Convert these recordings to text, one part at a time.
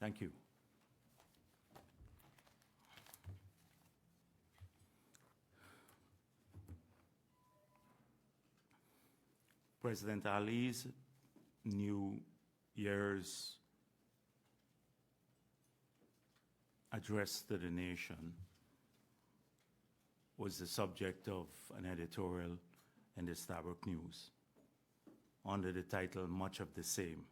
Thank you. President Ali's New Year's address to the nation was the subject of an editorial in the Starbuck News under the title Much of the Same.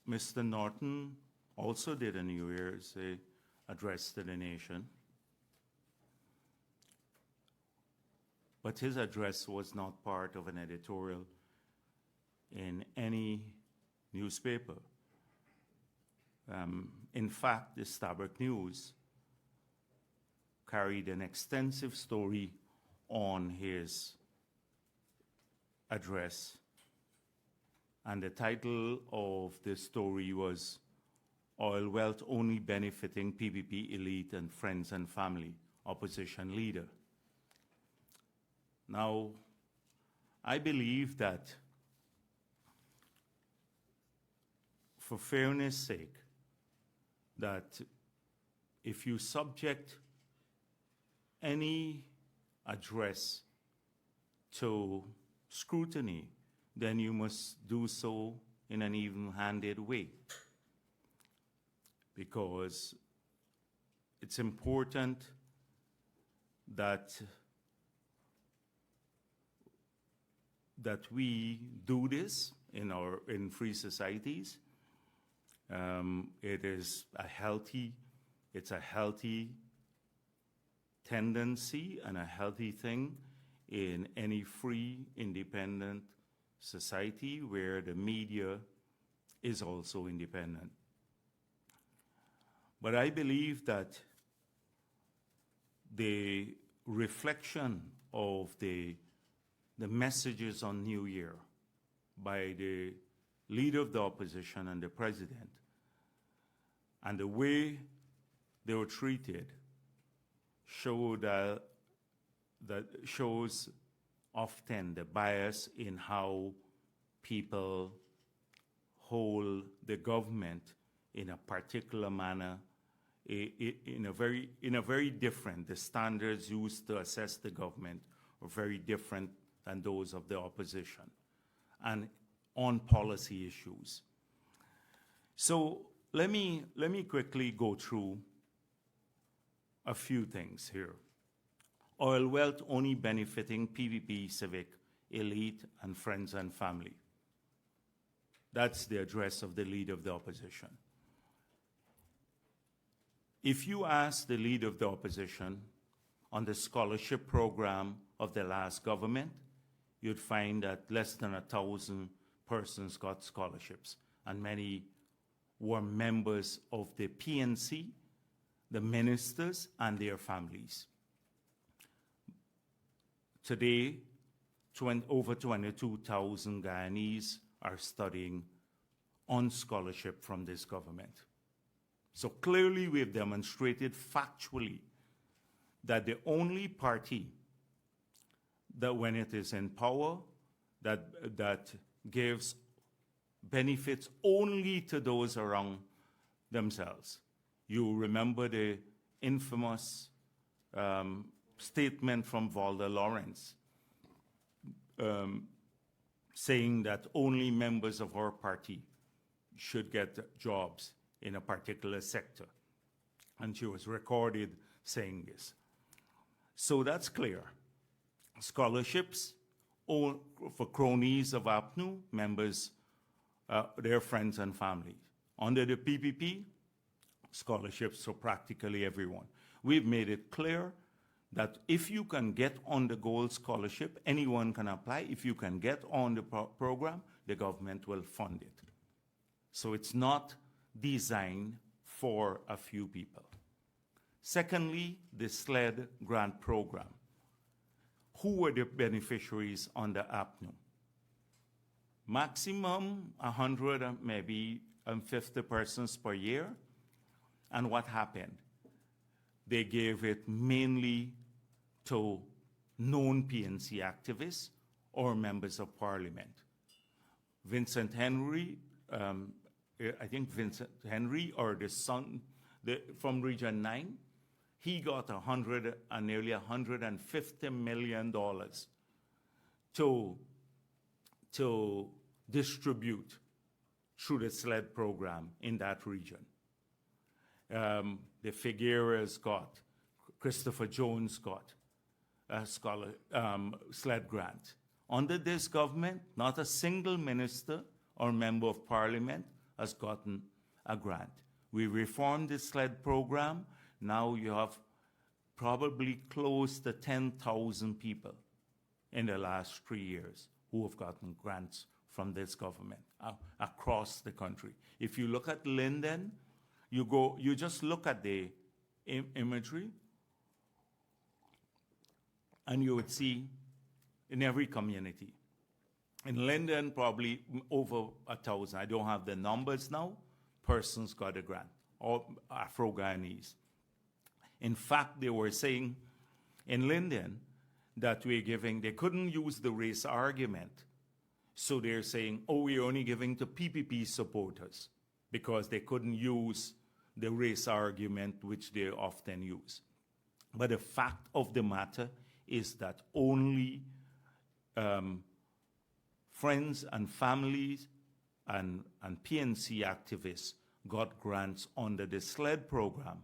Mr. Norton also did a New Year's address to the nation, but his address was not part of an editorial in any newspaper. In fact, the Starbuck News carried an extensive story on his address, and the title of the story was Oil Wealth Only Benefiting PPP Elite and Friends and Family, Opposition Leader. Now, I believe that for fairness' sake, that if you subject any address to scrutiny, then you must do so in an even-handed way, because it's important that we do this in free societies. It's a healthy tendency and a healthy thing in any free, independent society where the media is also independent. But I believe that the reflection of the messages on New Year by the leader of the opposition and the president, and the way they were treated, shows often the bias in how people hold the government in a particular manner, in a very different. The standards used to assess the government are very different than those of the opposition, and on policy issues. So let me quickly go through a few things here. Oil wealth only benefiting PPP, civic, elite, and friends and family. That's the address of the leader of the opposition. If you ask the leader of the opposition on the scholarship program of the last government, you'd find that less than 1,000 persons got scholarships, and many were members of the PNC, the ministers, and their families. Today, over 22,000 Guyanese are studying on scholarship from this government. So clearly we have demonstrated factually that the only party that when it is in power that gives benefits only to those around themselves. You remember the infamous statement from Valda Lawrence saying that only members of our party should get jobs in a particular sector. And she was recorded saying this. So that's clear. Scholarships for cronies of APNU, members, their friends and family. Under the PPP, scholarships for practically everyone. We've made it clear that if you can get on the Gold Scholarship, anyone can apply. If you can get on the program, the government will fund it. So it's not designed for a few people. Secondly, the SLED grant program. Who were the beneficiaries under APNU? Maximum 100 and maybe 50 persons per year. And what happened? They gave it mainly to known PNC activists or members of parliament. Vincent Henry, I think Vincent Henry or the son from Region 9, he got nearly $150 million to distribute through the SLED program in that region. The Figueres got, Christopher Jones got a SLED grant. Under this government, not a single minister or member of parliament has gotten a grant. We reformed the SLED program. Now you have probably close to 10,000 people in the last 3 years who have gotten grants from this government across the country. If you look at Linden, you just look at the imagery, and you would see in every community. In Linden, probably over 1,000. I don't have the numbers now. Persons got a grant, or Afro-Guyanese. In fact, they were saying in Linden that they couldn't use the race argument. So they're saying, oh, we're only giving to PPP supporters because they couldn't use the race argument, which they often use. But the fact of the matter is that only friends and families and PNC activists got grants under the SLED program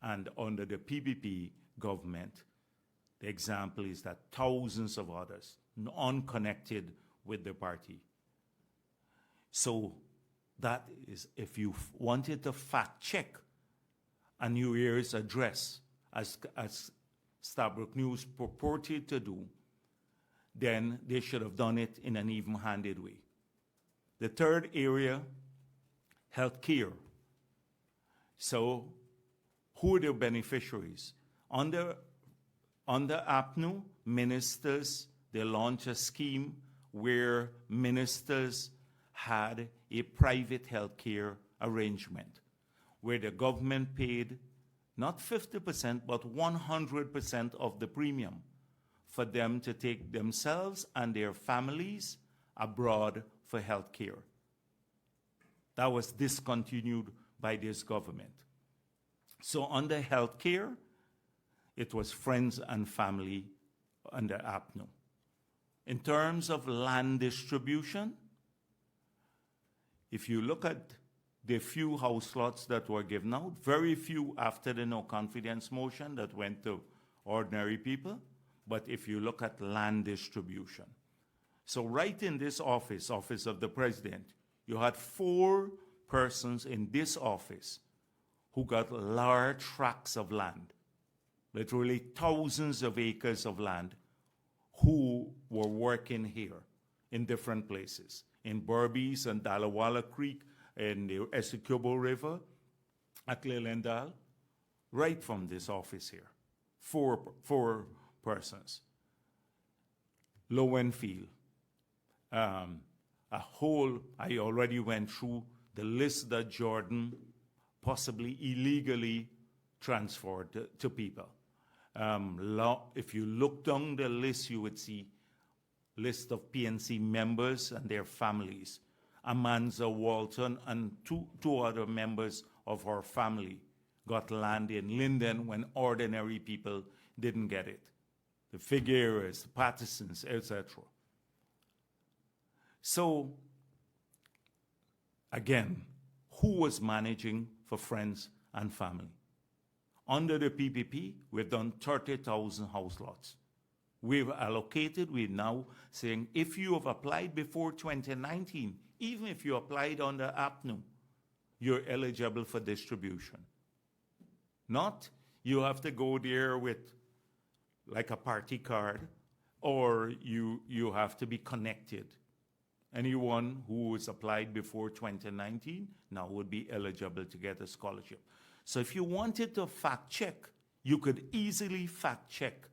and under the PPP government. The example is that thousands of others, unconnected with the party. So that is, if you wanted to fact check a New Year's address, as Stabroek News purported to do, then they should have done it in an even-handed way. The third area, healthcare. So who are the beneficiaries? Under APNU, ministers, they launched a scheme where ministers had a private healthcare arrangement where the government paid not 50%, but 100% of the premium for them to take themselves and their families abroad for health care. That was discontinued by this government. So under health care, it was friends and family under APNU. In terms of land distribution, if you look at the few house lots that were given out, very few after the no confidence motion that went to ordinary people, but if you look at land distribution. So right in this office of the president, you had 4 persons in this office who got large tracts of land, literally thousands of acres of land, who were working here in different places, in Berbice and Dalawala Creek, in the Essequibo River, at Lilendal, right from this office here. 4 persons. Lowenfield, I already went through the list that Jordan possibly illegally transferred to people. If you look down the list, you would see list of PNC members and their families. Amanza Walton and two other members of her family got land in Linden when ordinary people didn't get it. The Figueres, the Pattersons, etc. So, again, who was managing for friends and family? Under the PPP, we've done 30,000 house lots. We've allocated, we're now saying if you have applied before 2019, even if you applied under APNU, you're eligible for distribution. Not you have to go there with like a party card, or you have to be connected. Anyone who has applied before 2019 now would be eligible to get a scholarship. So if you wanted to fact check, you could easily fact check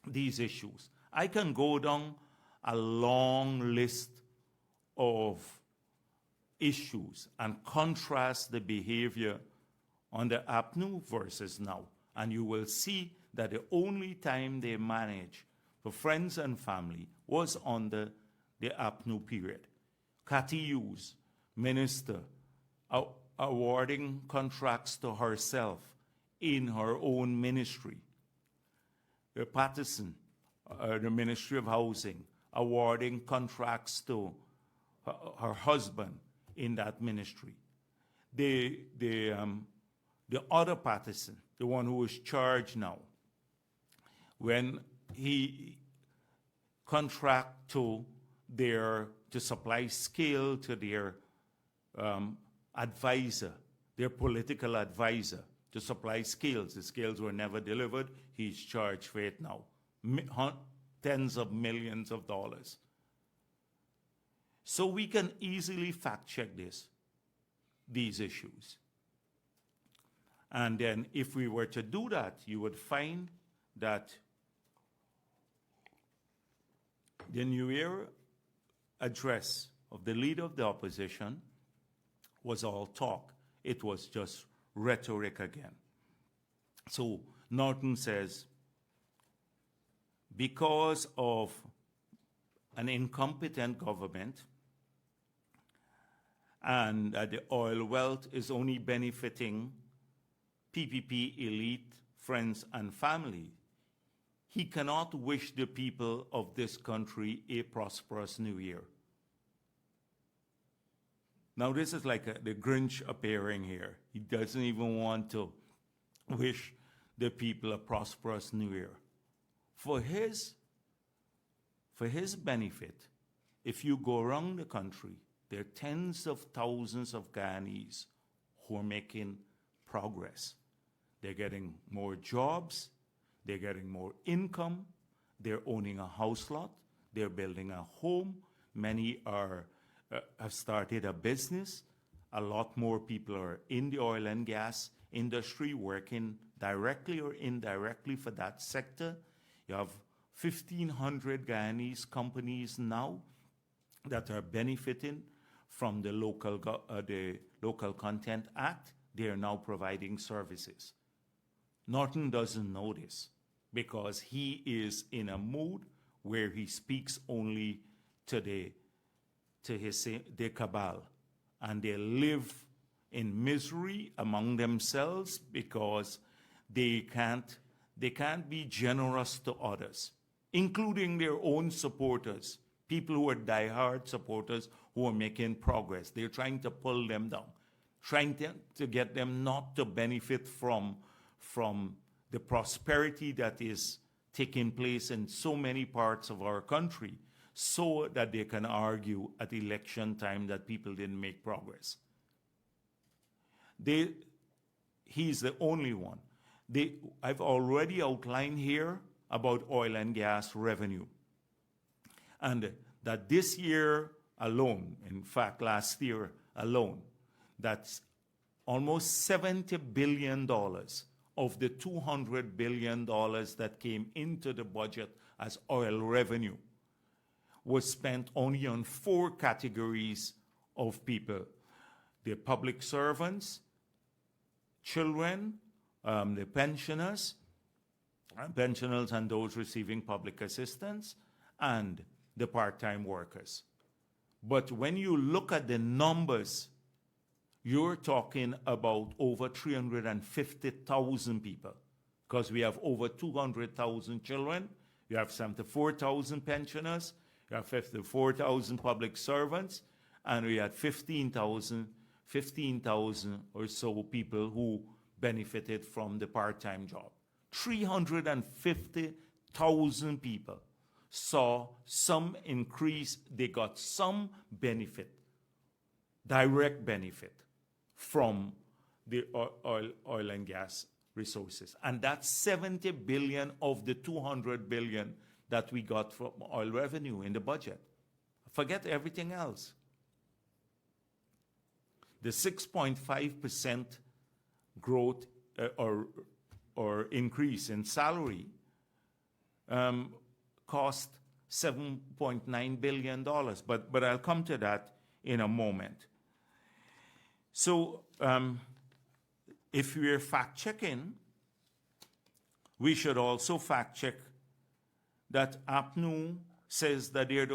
these issues. I can go down a long list of issues and contrast the behavior under APNU versus now. And you will see that the only time they managed for friends and family was under the APNU period. Cathy Hughes, minister, awarding contracts to herself in her own ministry. Patterson, the Ministry of Housing, awarding contracts to her husband in that ministry. The other Patterson, the one who is charged now, when he contract to supply scale to their advisor, their political advisor, to supply scales. The scales were never delivered. He's charged for it now. Tens of millions of dollars. So we can easily fact check these issues. And then if we were to do that, you would find that the New Year address of the leader of the opposition was all talk. It was just rhetoric again. So Norton says, because of an incompetent government and the oil wealth is only benefiting PPP elite, friends, and family, he cannot wish the people of this country a prosperous new year. Now this is like the Grinch appearing here. He doesn't even want to wish the people a prosperous new year. For his benefit, if you go around the country, there are tens of thousands of Guyanese who are making progress. They're getting more jobs, they're getting more income, they're owning a house lot, they're building a home, many have started a business. A lot more people are in the oil and gas industry working directly or indirectly for that sector. You have 1,500 Guyanese companies now that are benefiting from the Local Content Act. They are now providing services. Norton doesn't know this because he is in a mood where he speaks only to the cabal, and they live in misery among themselves because they can't be generous to others, including their own supporters, people who are diehard supporters who are making progress. They're trying to pull them down, trying to get them not to benefit from the prosperity that is taking place in so many parts of our country, so that they can argue at election time that people didn't make progress. He's the only one. I've already outlined here about oil and gas revenue. And that this year alone, in fact last year alone, that's almost $70 billion of the $200 billion that came into the budget as oil revenue was spent only on 4 categories of people: the public servants, children, the pensioners and those receiving public assistance, and the part-time workers. But when you look at the numbers, you're talking about over 350,000 people, because we have over 200,000 children, you have 74,000 pensioners, you have 54,000 public servants, and we had 15,000 or so people who benefited from the part-time job. 350,000 people saw some increase, they got some benefit, direct benefit from the oil and gas resources. And that's 70 billion of the 200 billion that we got from oil revenue in the budget. Forget everything else. The 6.5% growth or increase in salary cost $7.9 billion. But I'll come to that in a moment. So if we're fact-checking, we should also fact-check that APNU says that they're the